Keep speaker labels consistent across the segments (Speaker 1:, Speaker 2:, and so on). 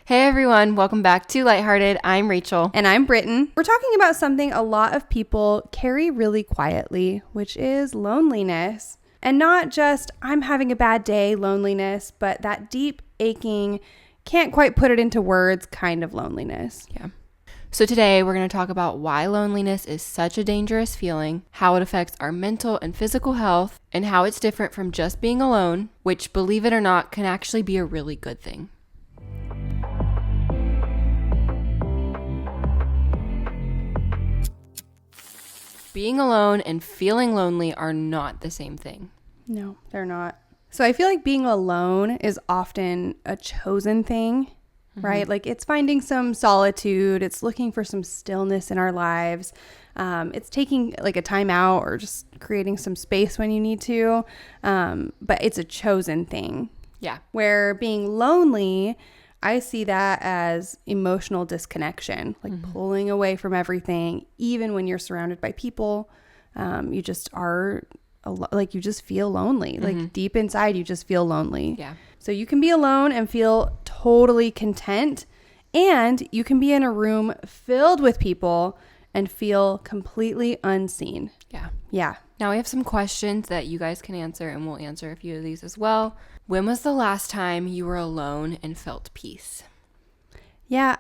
Speaker 1: Hey everyone, welcome back to LightHearted. I'm Rachel.
Speaker 2: And I'm Britton. We're talking about something a lot of people carry really quietly, which is loneliness. And not just, I'm having a bad day loneliness, but that deep, aching, can't quite put it into words kind of loneliness.
Speaker 1: Yeah. So today we're going to talk about why loneliness is such a dangerous feeling, how it affects our mental and physical health, and how it's different from just being alone, which, believe it or not, can actually be a really good thing. Being alone and feeling lonely are not the same thing.
Speaker 2: No, they're not. So I feel like being alone is often a chosen thing, right? Like it's finding some solitude. It's looking for some stillness in our lives. It's taking like a time out or just creating some space when you need to. But it's a chosen thing.
Speaker 1: Yeah.
Speaker 2: Where being lonely, I see that as emotional disconnection, like pulling away from everything, even when you're surrounded by people. You just are like you just feel lonely, like deep inside, you just feel lonely.
Speaker 1: Yeah.
Speaker 2: So you can be alone and feel totally content, and you can be in a room filled with people and feel completely unseen.
Speaker 1: Yeah.
Speaker 2: Yeah.
Speaker 1: Now we have some questions that you guys can answer, and we'll answer a few of these as well. When was the last time you were alone and felt peace?
Speaker 2: Yeah,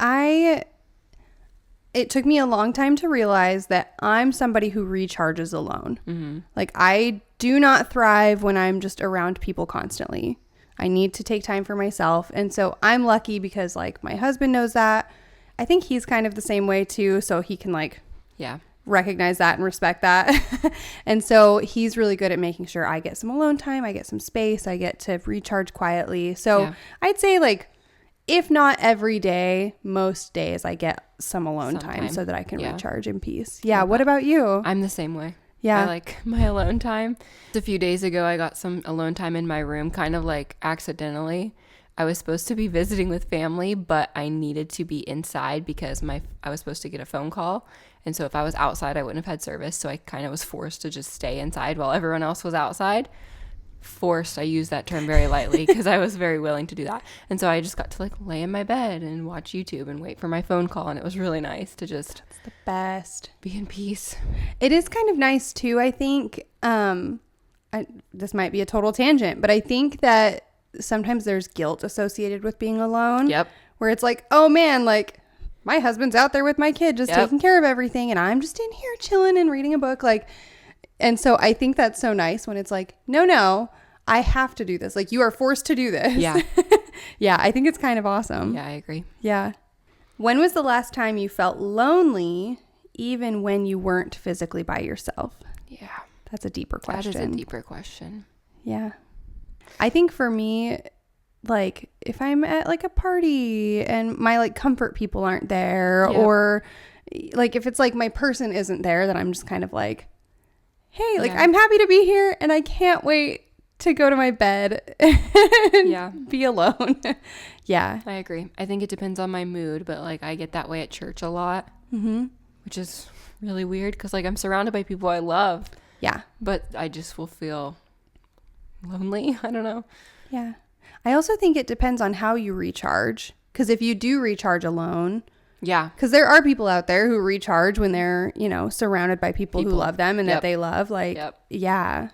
Speaker 2: it took me a long time to realize that I'm somebody who recharges alone. Like I do not thrive when I'm just around people constantly. I need to take time for myself. And so I'm lucky because like my husband knows that. I think he's kind of the same way too. So he can like recognize that and respect that. And so he's really good at making sure I get some alone time. I get some space. I get to recharge quietly. So I'd say like, if not every day, most days I get some alone time so that I can recharge in peace. Yeah. What about you?
Speaker 1: I'm the same way.
Speaker 2: Yeah.
Speaker 1: I like my alone time. A few days ago, I got some alone time in my room, kind of like accidentally. I was supposed to be visiting with family, but I needed to be inside because I was supposed to get a phone call. And so if I was outside, I wouldn't have had service. So I kind of was forced to just stay inside while everyone else was outside. Forced, I use that term very lightly because I was very willing to do that. And so I just got to like lay in my bed and watch YouTube and wait for my phone call. And it was really nice to just
Speaker 2: It's the best.
Speaker 1: be in peace.
Speaker 2: It is kind of nice too. I think, this might be a total tangent, but I think that sometimes there's guilt associated with being alone.
Speaker 1: Yep.
Speaker 2: Where it's like, oh man, like my husband's out there with my kid just taking care of everything. And I'm just in here chilling and reading a book. Like, and so I think that's so nice when it's like, no, I have to do this. Like you are forced to do this.
Speaker 1: Yeah.
Speaker 2: Yeah. I think it's kind of awesome.
Speaker 1: Yeah, I agree.
Speaker 2: Yeah. When was the last time you felt lonely, even when you weren't physically by yourself?
Speaker 1: Yeah.
Speaker 2: That's a deeper question.
Speaker 1: That is a deeper question.
Speaker 2: Yeah. I think for me, like if I'm at like a party and my like comfort people aren't there, or like if it's like my person isn't there, then I'm just kind of like, hey, like I'm happy to be here and I can't wait to go to my bed and be alone. Yeah.
Speaker 1: I agree. I think it depends on my mood, but like I get that way at church a lot, which is really weird because like I'm surrounded by people I love.
Speaker 2: Yeah.
Speaker 1: But I just will feel lonely. I don't know.
Speaker 2: Yeah. I also think it depends on how you recharge, because if you do recharge alone, because there are people out there who recharge when they're, surrounded by people who love them and that they love. Like, yeah.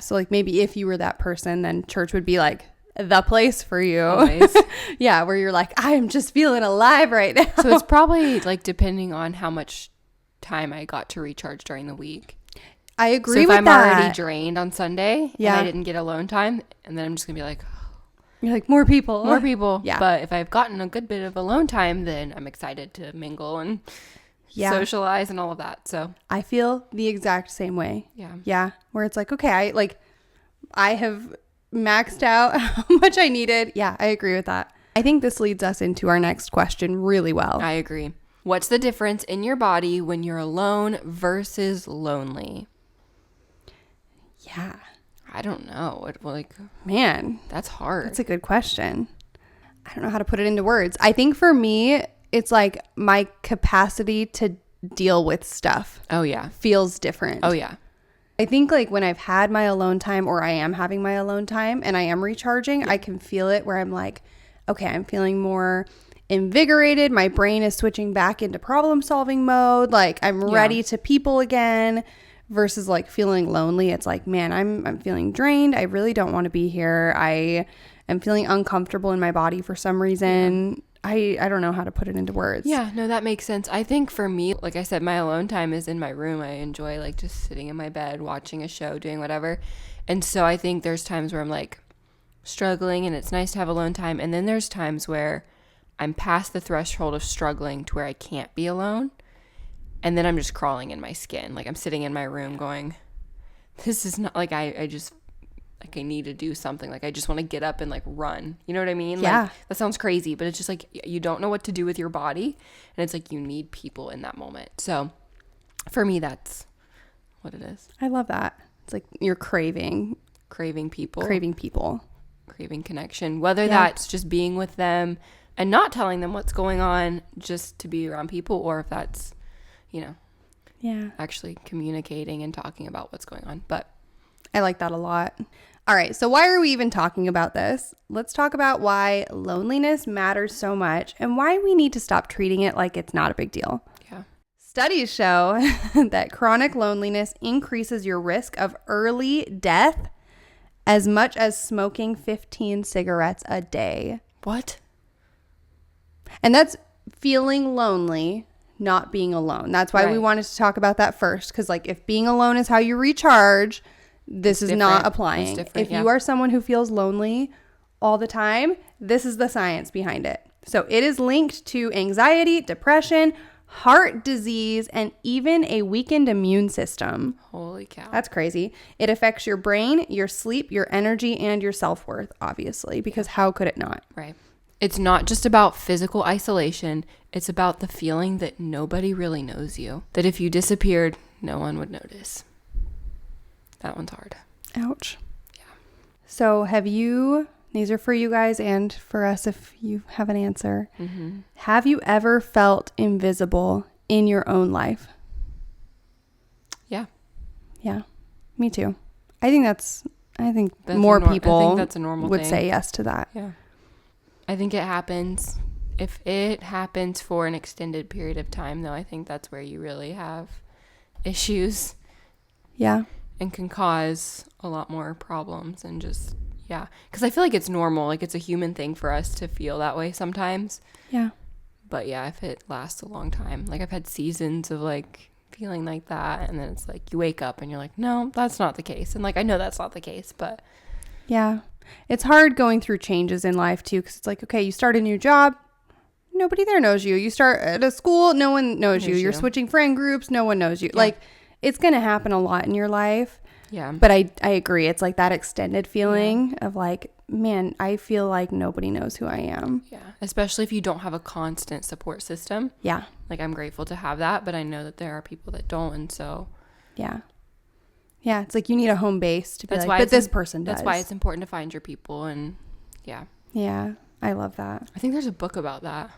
Speaker 2: So like maybe if you were that person, then church would be like the place for you.
Speaker 1: Always.
Speaker 2: Yeah. Where you're like, I'm just feeling alive right now.
Speaker 1: So it's probably like depending on how much time I got to recharge during the week.
Speaker 2: I agree
Speaker 1: with that. So if I'm already drained on Sunday and I didn't get alone time, and then I'm just going to be like,
Speaker 2: you're like, more people.
Speaker 1: Yeah. But if I've gotten a good bit of alone time, then I'm excited to mingle and socialize and all of that. So
Speaker 2: I feel the exact same way. Yeah. Where it's like, okay, I have maxed out how much I needed. Yeah, I agree with that. I think this leads us into our next question really well.
Speaker 1: I agree. What's the difference in your body when you're alone versus lonely?
Speaker 2: Yeah.
Speaker 1: I don't know.
Speaker 2: Man,
Speaker 1: that's hard.
Speaker 2: That's a good question. I don't know how to put it into words. I think for me, it's like my capacity to deal with stuff.
Speaker 1: Oh, yeah.
Speaker 2: Feels different.
Speaker 1: Oh, yeah.
Speaker 2: I think like when I've had my alone time, or I am having my alone time and I am recharging, I can feel it where I'm like, okay, I'm feeling more invigorated. My brain is switching back into problem solving mode. Like I'm ready to people again, versus like feeling lonely. It's like, man, I'm feeling drained. I really don't want to be here. I am feeling uncomfortable in my body for some reason. I don't know how to put it into words.
Speaker 1: Yeah, no, that makes sense. I think for me, like I said, my alone time is in my room. I enjoy like just sitting in my bed, watching a show, doing whatever. And so I think there's times where I'm like struggling and it's nice to have alone time. And then there's times where I'm past the threshold of struggling to where I can't be alone. And then I'm just crawling in my skin. Like I'm sitting in my room going, this is not like I just like I need to do something. Like I just want to get up and like run. You know what I mean?
Speaker 2: Yeah.
Speaker 1: Like, that sounds crazy, but it's just like you don't know what to do with your body. And it's like you need people in that moment. So for me, that's what it is.
Speaker 2: I love that. It's like you're craving
Speaker 1: people. Craving connection. Whether that's just being with them and not telling them what's going on just to be around people, or if that's, you know, actually communicating and talking about what's going on. But
Speaker 2: I like that a lot. All right, so why are we even talking about this? Let's talk about why loneliness matters so much and why we need to stop treating it like it's not a big deal.
Speaker 1: Yeah.
Speaker 2: Studies show that chronic loneliness increases your risk of early death as much as smoking 15 cigarettes a day.
Speaker 1: What?
Speaker 2: And that's feeling lonely, not being alone. That's why we wanted to talk about that first, because like if being alone is how you recharge, this is not applying. If you are someone who feels lonely all the time, this is the science behind it. So it is linked to anxiety, depression, heart disease, and even a weakened immune system.
Speaker 1: Holy cow.
Speaker 2: That's crazy. It affects your brain, your sleep, your energy, and your self-worth, obviously, because how could it not?
Speaker 1: Right. It's not just about physical isolation. It's about the feeling that nobody really knows you. That if you disappeared, no one would notice. That one's hard.
Speaker 2: Ouch.
Speaker 1: Yeah.
Speaker 2: So these are for you guys and for us if you have an answer. Mm-hmm. Have you ever felt invisible in your own life?
Speaker 1: Yeah.
Speaker 2: Yeah. Me too. I think more people
Speaker 1: that's a normal
Speaker 2: would
Speaker 1: thing.
Speaker 2: say yes to that.
Speaker 1: Yeah. I think it happens. If it happens for an extended period of time, though, I think that's where you really have issues.
Speaker 2: Yeah.
Speaker 1: And can cause a lot more problems and just, because I feel like it's normal. Like it's a human thing for us to feel that way sometimes.
Speaker 2: Yeah.
Speaker 1: But yeah, if it lasts a long time, like I've had seasons of like feeling like that. And then it's like you wake up and you're like, no, that's not the case. And like, I know that's not the case, but.
Speaker 2: Yeah. It's hard going through changes in life too. Cause it's like, okay, you start a new job. Nobody there knows you. You start at a school. No one knows you. You're switching friend groups. No one knows you. Yeah. Like, it's going to happen a lot in your life.
Speaker 1: Yeah.
Speaker 2: But I agree. It's like that extended feeling of like, man, I feel like nobody knows who I am.
Speaker 1: Yeah. Especially if you don't have a constant support system.
Speaker 2: Yeah.
Speaker 1: Like I'm grateful to have that, but I know that there are people that don't. And so.
Speaker 2: Yeah. Yeah. It's like you need a home base to be like, but this person does.
Speaker 1: That's why it's important to find your people. And yeah.
Speaker 2: Yeah. I love that.
Speaker 1: I think there's a book about that.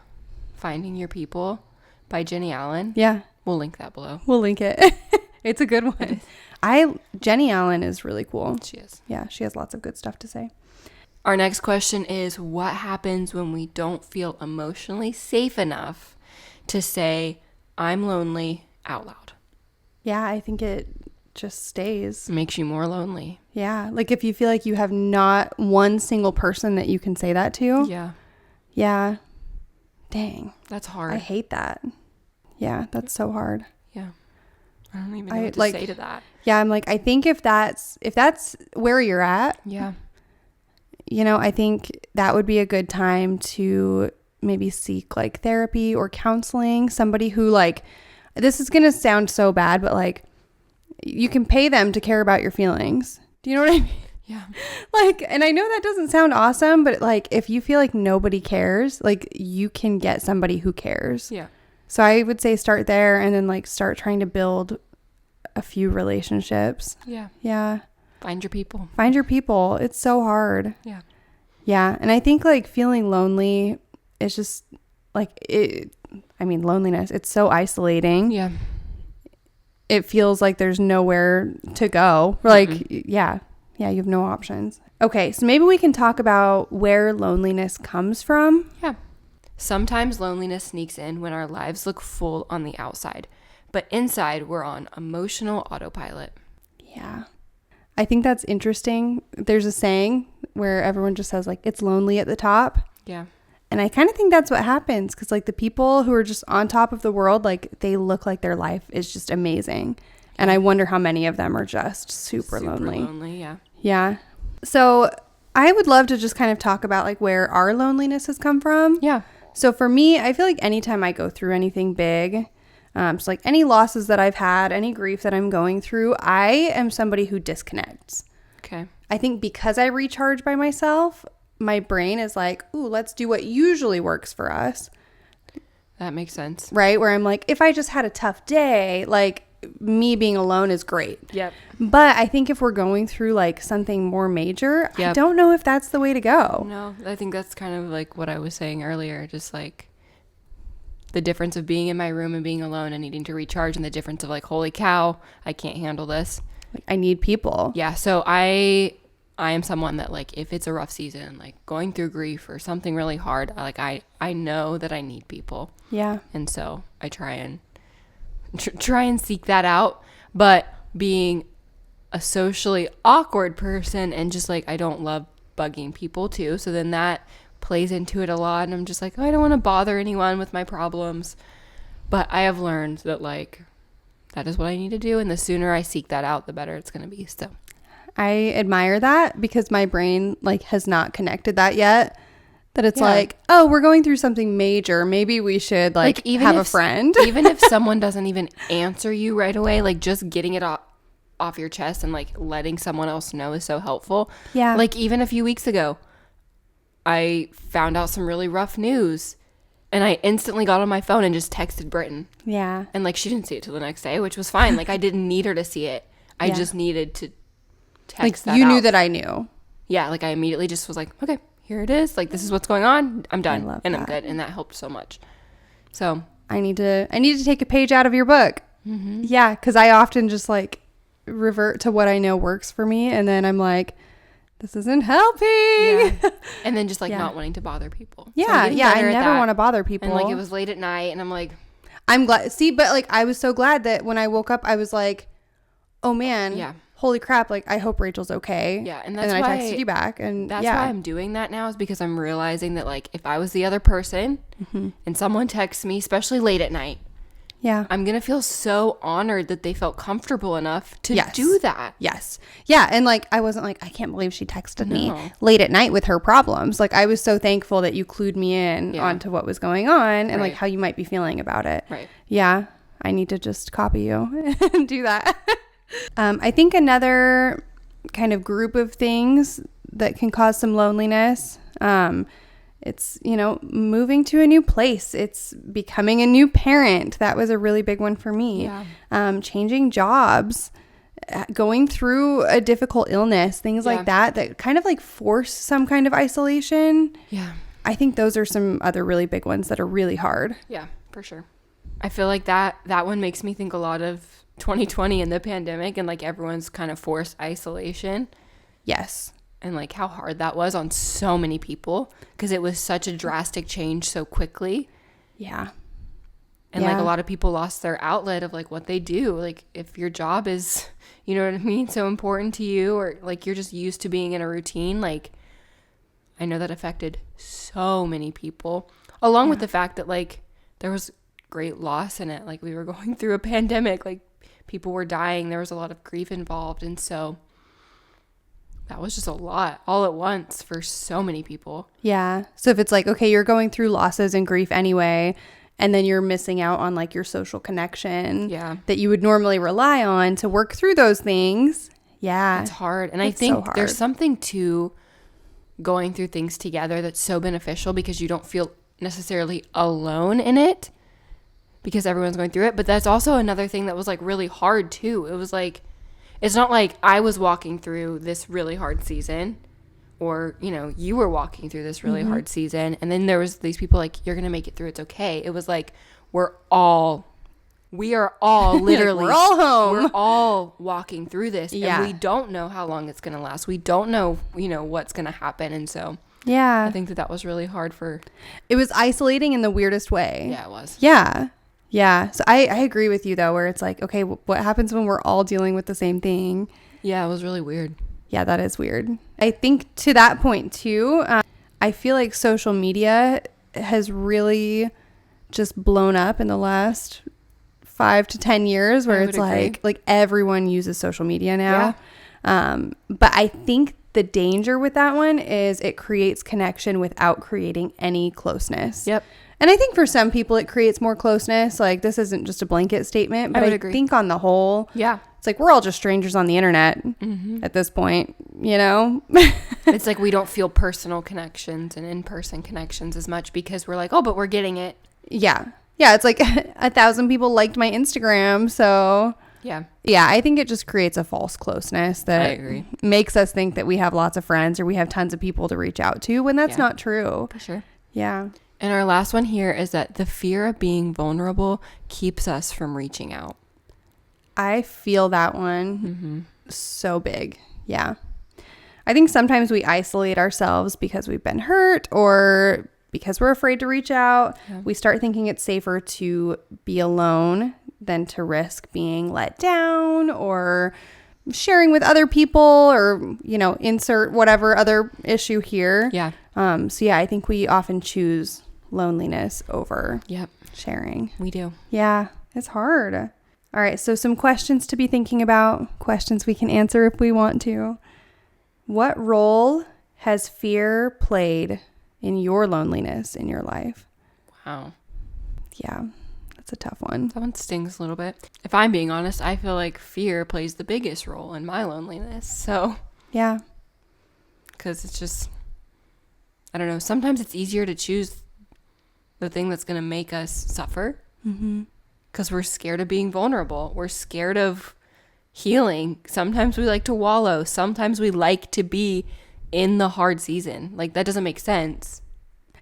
Speaker 1: Finding Your People by Jenny Allen.
Speaker 2: Yeah.
Speaker 1: We'll link that below.
Speaker 2: We'll link it. It's a good one. Jenny Allen is really cool.
Speaker 1: She is.
Speaker 2: Yeah, she has lots of good stuff to say.
Speaker 1: Our next question is, what happens when we don't feel emotionally safe enough to say, I'm lonely out loud?
Speaker 2: Yeah, I think it just stays.
Speaker 1: It makes you more lonely.
Speaker 2: Yeah, like if you feel like you have not one single person that you can say that to.
Speaker 1: Yeah.
Speaker 2: Yeah. Dang.
Speaker 1: That's hard.
Speaker 2: I hate that. Yeah, that's so hard.
Speaker 1: Yeah. I don't even know what to say to that.
Speaker 2: Yeah, I'm like, I think if that's where you're at,
Speaker 1: yeah,
Speaker 2: you know, I think that would be a good time to maybe seek like therapy or counseling. Somebody who like, this is going to sound so bad, but like you can pay them to care about your feelings. Do you know what I mean?
Speaker 1: Yeah.
Speaker 2: Like, and I know that doesn't sound awesome, but like if you feel like nobody cares, like you can get somebody who cares.
Speaker 1: Yeah.
Speaker 2: So I would say start there and then like start trying to build a few relationships.
Speaker 1: Yeah.
Speaker 2: Yeah.
Speaker 1: Find your people.
Speaker 2: Find your people. It's so hard.
Speaker 1: Yeah.
Speaker 2: Yeah. And I think like feeling lonely is just like loneliness. It's so isolating.
Speaker 1: Yeah.
Speaker 2: It feels like there's nowhere to go. Like, yeah, you have no options. Okay. So maybe we can talk about where loneliness comes from.
Speaker 1: Yeah. Sometimes loneliness sneaks in when our lives look full on the outside, but inside we're on emotional autopilot.
Speaker 2: Yeah. I think that's interesting. There's a saying where everyone just says like, it's lonely at the top.
Speaker 1: Yeah.
Speaker 2: And I kind of think that's what happens because like the people who are just on top of the world, like they look like their life is just amazing. And I wonder how many of them are just super lonely.
Speaker 1: Lonely, yeah.
Speaker 2: Yeah. So I would love to just kind of talk about like where our loneliness has come from.
Speaker 1: Yeah.
Speaker 2: So for me, I feel like anytime I go through anything big, so like any losses that I've had, any grief that I'm going through, I am somebody who disconnects.
Speaker 1: Okay.
Speaker 2: I think because I recharge by myself, my brain is like, ooh, let's do what usually works for us.
Speaker 1: That makes sense.
Speaker 2: Right? Where I'm like, if I just had a tough day, like me being alone is great.
Speaker 1: Yep.
Speaker 2: But I think if we're going through like something more major, I don't know if that's the way to go.
Speaker 1: No, I think that's kind of like what I was saying earlier, just like the difference of being in my room and being alone and needing to recharge, and the difference of like, holy cow, I can't handle this.
Speaker 2: Like, I need people.
Speaker 1: Yeah. So I am someone that like, if it's a rough season, like going through grief or something really hard, like I know that I need people.
Speaker 2: Yeah.
Speaker 1: And so I try and seek that out. But being a socially awkward person and just like, I don't love bugging people too. So then that plays into it a lot. And I'm just like, oh, I don't want to bother anyone with my problems. But I have learned that like, that is what I need to do. And the sooner I seek that out, the better it's going to be. So
Speaker 2: I admire that because my brain like has not connected that yet. That it's like, oh, we're going through something major. Maybe we should like even have a friend.
Speaker 1: Even if someone doesn't even answer you right away, like just getting it off your chest and like letting someone else know is so helpful.
Speaker 2: Yeah.
Speaker 1: Like even a few weeks ago, I found out some really rough news and I instantly got on my phone and just texted Britton.
Speaker 2: Yeah.
Speaker 1: And like she didn't see it till the next day, which was fine. Like I didn't need her to see it. I just needed to text that
Speaker 2: you
Speaker 1: out.
Speaker 2: knew that I knew.
Speaker 1: Yeah. Like I immediately just was like, okay, here it is. Like this is what's going on. I'm done. And I'm good. And that helped so much. So
Speaker 2: I need to take a page out of your book. Mm-hmm. Yeah. Cause I often just like revert to what I know works for me. And then I'm like, this isn't helping.
Speaker 1: Yeah. And then just like not wanting to bother people.
Speaker 2: Yeah.
Speaker 1: So
Speaker 2: I never want to bother people.
Speaker 1: And like it was late at night and I'm like,
Speaker 2: I'm glad. See, but like I was so glad that when I woke up, I was like, oh man, holy crap. Like I hope Rachel's okay.
Speaker 1: Yeah. And
Speaker 2: then I texted you back. And
Speaker 1: that's why I'm doing that now, is because I'm realizing that like if I was the other person and someone texts me, especially late at night, I'm going to feel so honored that they felt comfortable enough to do that.
Speaker 2: Yes. Yeah. And like, I wasn't like, I can't believe she texted me late at night with her problems. Like I was so thankful that you clued me in onto what was going on and like how you might be feeling about it.
Speaker 1: Right.
Speaker 2: Yeah. I need to just copy you and do that. I think another kind of group of things that can cause some loneliness, it's, moving to a new place. It's becoming a new parent. That was a really big one for me. Yeah. Changing jobs, going through a difficult illness, things like that kind of like force some kind of isolation.
Speaker 1: Yeah.
Speaker 2: I think those are some other really big ones that are really hard.
Speaker 1: Yeah, for sure. I feel like that one makes me think a lot of 2020 and the pandemic and like everyone's kind of forced isolation.
Speaker 2: Yes.
Speaker 1: And like how hard that was on so many people because it was such a drastic change so quickly. Yeah. And like a lot of people lost their outlet of like what they do. Like if your job is, you know what I mean, so important to you, or like you're just used to being in a routine, like I know that affected so many people, along with the fact that like there was great loss in it. Like we were going through a pandemic, like people were dying. There was a lot of grief involved. And so that was just a lot all at once for so many people.
Speaker 2: Yeah. So if it's like, okay, you're going through losses and grief anyway, and then you're missing out on like your social connection that you would normally rely on to work through those things. Yeah.
Speaker 1: It's hard. And I think there's something to going through things together that's so beneficial because you don't feel necessarily alone in it because everyone's going through it. But that's also another thing that was like really hard too. It was like, it's not like I was walking through this really hard season or, you were walking through this really hard season. And then there was these people like, you're going to make it through. It's okay. It was like, we are all literally,
Speaker 2: we're all home.
Speaker 1: We're all walking through this. Yeah. And we don't know how long it's going to last. We don't know, what's going to happen. And so
Speaker 2: Yeah.
Speaker 1: I think that was really hard for.
Speaker 2: It was isolating in the weirdest way.
Speaker 1: Yeah, it was.
Speaker 2: Yeah. Yeah. So I agree with you though, where it's like, okay, what happens when we're all dealing with the same thing?
Speaker 1: Yeah, it was really weird.
Speaker 2: Yeah, that is weird. I think to that point too, I feel like social media has really just blown up in the last 5 to 10 years, where it's like everyone uses social media now. Yeah. But I think the danger with that one is it creates connection without creating any closeness.
Speaker 1: Yep.
Speaker 2: And I think for some people it creates more closeness. Like, this isn't just a blanket statement, but I think on the whole,
Speaker 1: yeah,
Speaker 2: it's like we're all just strangers on the internet at this point, you know?
Speaker 1: It's like we don't feel personal connections and in-person connections as much because we're like, oh, but we're getting it.
Speaker 2: Yeah. Yeah, it's like 1,000 people liked my Instagram, so...
Speaker 1: Yeah.
Speaker 2: Yeah, I think it just creates a false closeness that
Speaker 1: I agree.
Speaker 2: Makes us think that we have lots of friends or we have tons of people to reach out to when that's not true.
Speaker 1: For sure.
Speaker 2: Yeah.
Speaker 1: And our last one here is that the fear of being vulnerable keeps us from reaching out.
Speaker 2: I feel that one so big. Yeah. I think sometimes we isolate ourselves because we've been hurt or because we're afraid to reach out. Yeah. We start thinking it's safer to be alone than to risk being let down or sharing with other people or, you know, insert whatever other issue here.
Speaker 1: Yeah.
Speaker 2: So yeah, I think we often choose loneliness over sharing.
Speaker 1: We do.
Speaker 2: Yeah, it's hard. All right, so some questions to be thinking about, questions we can answer if we want to. What role has fear played in your loneliness in your life?
Speaker 1: Wow.
Speaker 2: Yeah, that's a tough one.
Speaker 1: That one stings a little bit. If I'm being honest, I feel like fear plays the biggest role in my loneliness. So,
Speaker 2: yeah.
Speaker 1: Because it's just, I don't know, sometimes it's easier to choose the thing that's going to make us suffer. Because we're scared of being vulnerable. We're scared of healing. Sometimes we like to wallow. Sometimes we like to be in the hard season. Like, that doesn't make sense.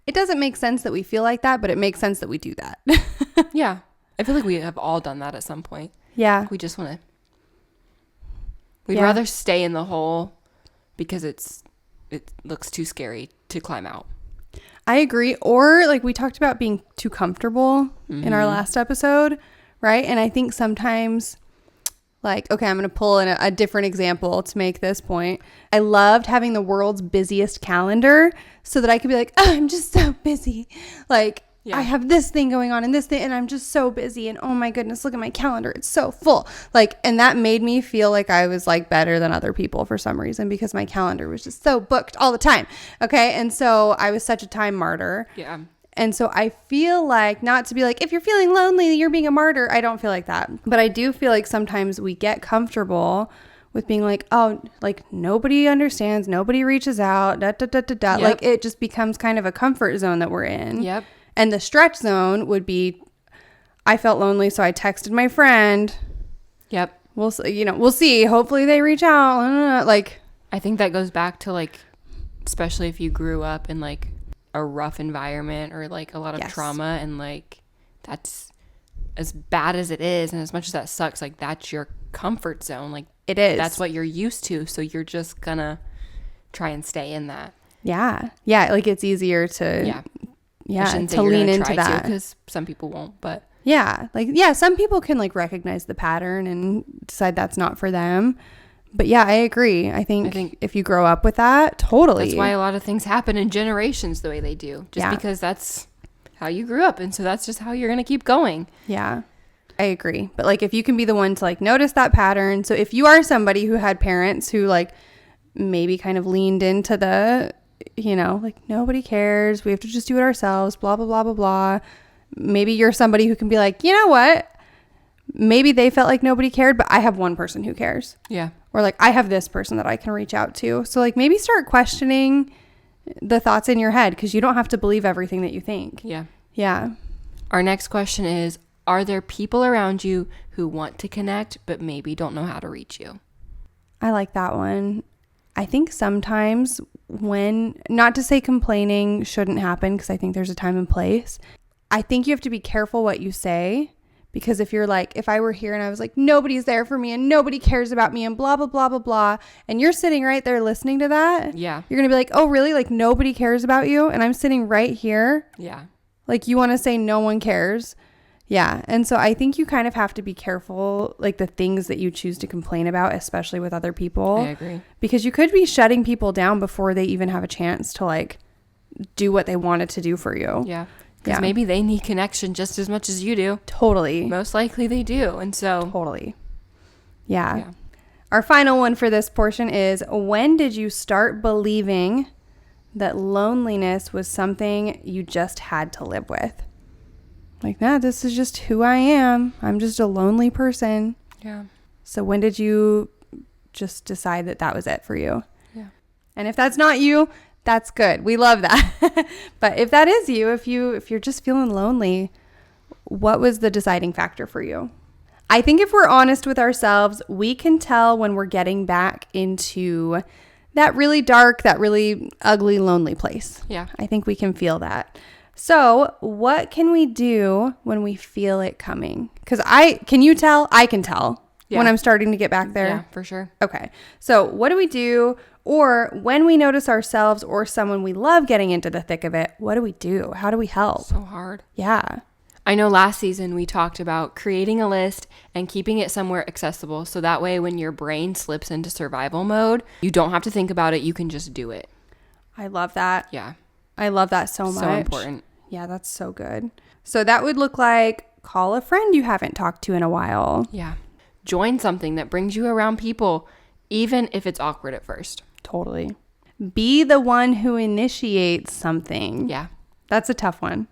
Speaker 2: It doesn't make sense that we feel like that, but it makes sense that we do that.
Speaker 1: Yeah. I feel like we have all done that at some point.
Speaker 2: Yeah.
Speaker 1: We just want to, we'd rather stay in the hole because it looks too scary to climb out.
Speaker 2: I agree. Or like we talked about being too comfortable in our last episode, right? And I think sometimes, like, okay, I'm going to pull in a different example to make this point. I loved having the world's busiest calendar so that I could be like, oh, I'm just so busy. Like, I have this thing going on and this thing, and I'm just so busy. And oh my goodness, look at my calendar. It's so full. Like, and that made me feel like I was like better than other people for some reason because my calendar was just so booked all the time. Okay. And so I was such a time martyr.
Speaker 1: Yeah.
Speaker 2: And so I feel like, not to be like, if you're feeling lonely, you're being a martyr. I don't feel like that. But I do feel like sometimes we get comfortable with being like, oh, like nobody understands, nobody reaches out, da, da, da, da, da.
Speaker 1: Yep.
Speaker 2: Like it just becomes kind of a comfort zone that we're in.
Speaker 1: Yep.
Speaker 2: And the stretch zone would be, I felt lonely, so I texted my friend.
Speaker 1: Yep.
Speaker 2: We'll see. Hopefully they reach out. Like,
Speaker 1: I think that goes back to like, especially if you grew up in like a rough environment or like a lot of trauma, and like that's as bad as it is, and as much as that sucks, like that's your comfort zone. Like
Speaker 2: it is.
Speaker 1: That's what you're used to, so you're just gonna try and stay in that.
Speaker 2: Yeah. Yeah. Like it's easier to to lean into that,
Speaker 1: because some people won't, but
Speaker 2: some people can like recognize the pattern and decide that's not for them. But yeah, I agree. I think if you grow up with that, totally.
Speaker 1: That's why a lot of things happen in generations the way they do, just because that's how you grew up, and so that's just how you're gonna keep going.
Speaker 2: Yeah, I agree. But like if you can be the one to like notice that pattern, so if you are somebody who had parents who like maybe kind of leaned into the, you know, like nobody cares, we have to just do it ourselves, blah blah blah blah blah, maybe you're somebody who can be like, you know what, maybe they felt like nobody cared, but I have one person who cares.
Speaker 1: Yeah.
Speaker 2: Or like I have this person that I can reach out to. So like maybe start questioning the thoughts in your head, because you don't have to believe everything that you think. Yeah.
Speaker 1: Our next question is, are there people around you who want to connect but maybe don't know how to reach you?
Speaker 2: I like that one. I think sometimes when, not to say complaining shouldn't happen, because I think there's a time and place. I think you have to be careful what you say, Because if I were here and I was like, nobody's there for me and nobody cares about me and blah, blah, blah, blah, blah. And you're sitting right there listening to that.
Speaker 1: Yeah.
Speaker 2: You're going to be like, oh, really? Like nobody cares about you. And I'm sitting right here.
Speaker 1: Yeah.
Speaker 2: Like you want to say no one cares. Yeah. And so I think you kind of have to be careful, like the things that you choose to complain about, especially with other people.
Speaker 1: I agree.
Speaker 2: Because you could be shutting people down before they even have a chance to like do what they wanted to do for you.
Speaker 1: Yeah. Because maybe they need connection just as much as you do.
Speaker 2: Totally.
Speaker 1: Most likely they do. And so.
Speaker 2: Totally. Yeah. Our final one for this portion is, when did you start believing that loneliness was something you just had to live with? Like, nah, this is just who I am. I'm just a lonely person.
Speaker 1: Yeah.
Speaker 2: So when did you just decide that that was it for you?
Speaker 1: Yeah.
Speaker 2: And if that's not you, that's good. We love that. But if that is you, if you're just feeling lonely, what was the deciding factor for you? I think if we're honest with ourselves, we can tell when we're getting back into that really dark, that really ugly, lonely place.
Speaker 1: Yeah.
Speaker 2: I think we can feel that. So what can we do when we feel it coming? Because can you tell? I can tell when I'm starting to get back there.
Speaker 1: Yeah, for sure.
Speaker 2: Okay. So what do we do? Or when we notice ourselves or someone we love getting into the thick of it, what do we do? How do we help?
Speaker 1: So hard.
Speaker 2: Yeah.
Speaker 1: I know last season we talked about creating a list and keeping it somewhere accessible. So that way when your brain slips into survival mode, you don't have to think about it. You can just do it.
Speaker 2: I love that.
Speaker 1: Yeah.
Speaker 2: I love that so much.
Speaker 1: So important.
Speaker 2: Yeah, that's so good. So that would look like call a friend you haven't talked to in a while.
Speaker 1: Yeah. Join something that brings you around people, even if it's awkward at first.
Speaker 2: Totally. Be the one who initiates something.
Speaker 1: Yeah.
Speaker 2: That's a tough one.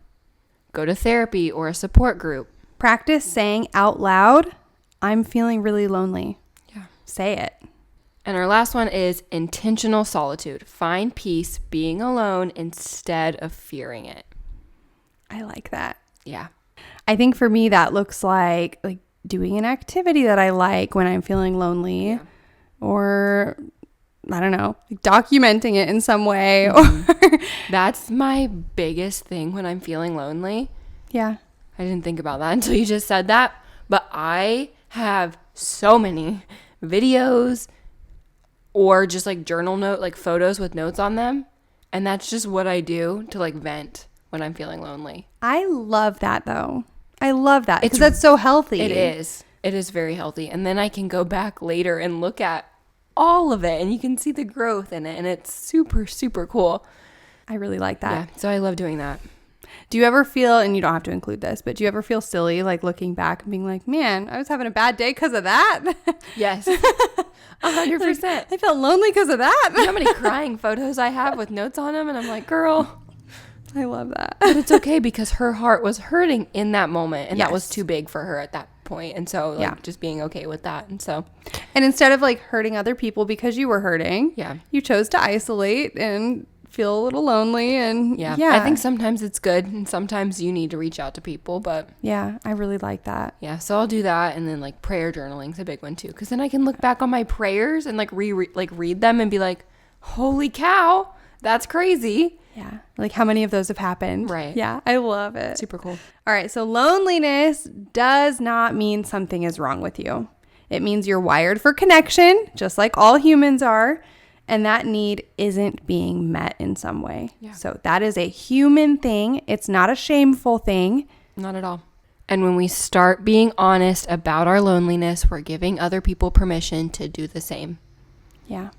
Speaker 1: Go to therapy or a support group.
Speaker 2: Practice saying out loud, I'm feeling really lonely.
Speaker 1: Yeah.
Speaker 2: Say it.
Speaker 1: And our last one is intentional solitude. Find peace being alone instead of fearing it.
Speaker 2: I like that.
Speaker 1: Yeah.
Speaker 2: I think for me that looks like doing an activity that I like when I'm feeling lonely.
Speaker 1: Yeah.
Speaker 2: Or I don't know, like documenting it in some way.
Speaker 1: Mm-hmm. That's my biggest thing when I'm feeling lonely.
Speaker 2: Yeah.
Speaker 1: I didn't think about that until you just said that. But I have so many videos or just like journal note, like photos with notes on them. And that's just what I do to like vent when I'm feeling lonely.
Speaker 2: I love that though. I love that because that's so healthy.
Speaker 1: It is. It is very healthy. And then I can go back later and look at all of it and you can see the growth in it. And it's super, super cool.
Speaker 2: I really like that.
Speaker 1: Yeah. So I love doing that.
Speaker 2: Do you ever feel, and you don't have to include this, but do you ever feel silly like looking back and being like, man, I was having a bad day because of that?
Speaker 1: Yes. 100%.
Speaker 2: I felt lonely because of that.
Speaker 1: You know how many crying photos I have with notes on them? And I'm like, girl.
Speaker 2: I love that.
Speaker 1: But it's okay because her heart was hurting in that moment. And
Speaker 2: Yes.
Speaker 1: that was too big for her at that point. And so just being okay with that. And so.
Speaker 2: And instead of like hurting other people because you were hurting.
Speaker 1: Yeah.
Speaker 2: You chose to isolate and feel a little lonely. And
Speaker 1: yeah. I think sometimes it's good. And sometimes you need to reach out to people. But
Speaker 2: yeah, I really like that.
Speaker 1: yeah. So I'll do that. And then like prayer journaling is a big one too. Because then I can look back on my prayers and like read them and be like, holy cow, that's crazy.
Speaker 2: Yeah. Like how many of those have happened?
Speaker 1: Right.
Speaker 2: Yeah. I love it.
Speaker 1: Super cool.
Speaker 2: All right. So loneliness does not mean something is wrong with you. It means you're wired for connection, just like all humans are. And that need isn't being met in some way.
Speaker 1: Yeah.
Speaker 2: So that is a human thing. It's not a shameful thing.
Speaker 1: Not at all. And when we start being honest about our loneliness, we're giving other people permission to do the same.
Speaker 2: Yeah.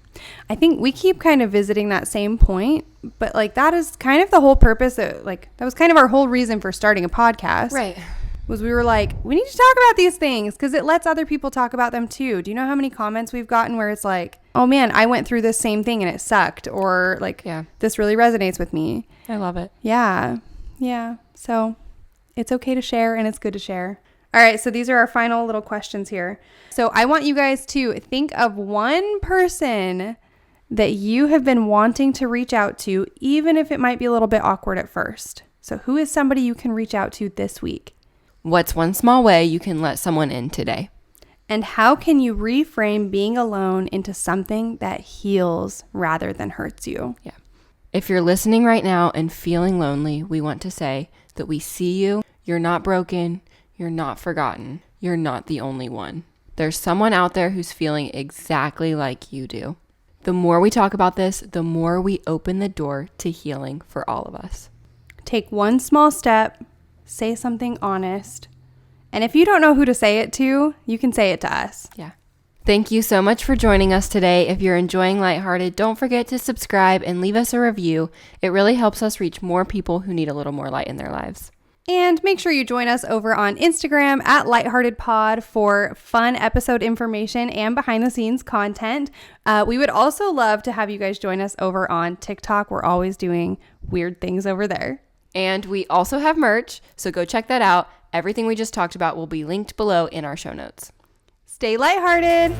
Speaker 2: I think we keep kind of visiting that same point, but like that is kind of the whole purpose of like, that was kind of our whole reason for starting a podcast.
Speaker 1: Right.
Speaker 2: Was we were like, we need to talk about these things because it lets other people talk about them too. Do you know how many comments we've gotten where it's like, oh man, I went through this same thing and it sucked, or like, this really resonates with me.
Speaker 1: I love it.
Speaker 2: Yeah. Yeah. So it's okay to share and it's good to share. All right. So these are our final little questions here. So I want you guys to think of one person that you have been wanting to reach out to, even if it might be a little bit awkward at first. So who is somebody you can reach out to this week?
Speaker 1: What's one small way you can let someone in today?
Speaker 2: And how can you reframe being alone into something that heals rather than hurts you?
Speaker 1: Yeah. If you're listening right now and feeling lonely, we want to say that we see you. You're not broken. You're not forgotten. You're not the only one. There's someone out there who's feeling exactly like you do. The more we talk about this, the more we open the door to healing for all of us.
Speaker 2: Take one small step, say something honest, and if you don't know who to say it to, you can say it to us.
Speaker 1: Yeah. Thank you so much for joining us today. If you're enjoying Lighthearted, don't forget to subscribe and leave us a review. It really helps us reach more people who need a little more light in their lives.
Speaker 2: And make sure you join us over on Instagram at LightHeartedPod for fun episode information and behind the scenes content. We would also love to have you guys join us over on TikTok. We're always doing weird things over there.
Speaker 1: And we also have merch, so go check that out. Everything we just talked about will be linked below in our show notes.
Speaker 2: Stay lighthearted.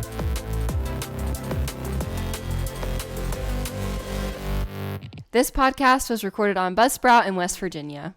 Speaker 1: This podcast was recorded on Buzzsprout in West Virginia.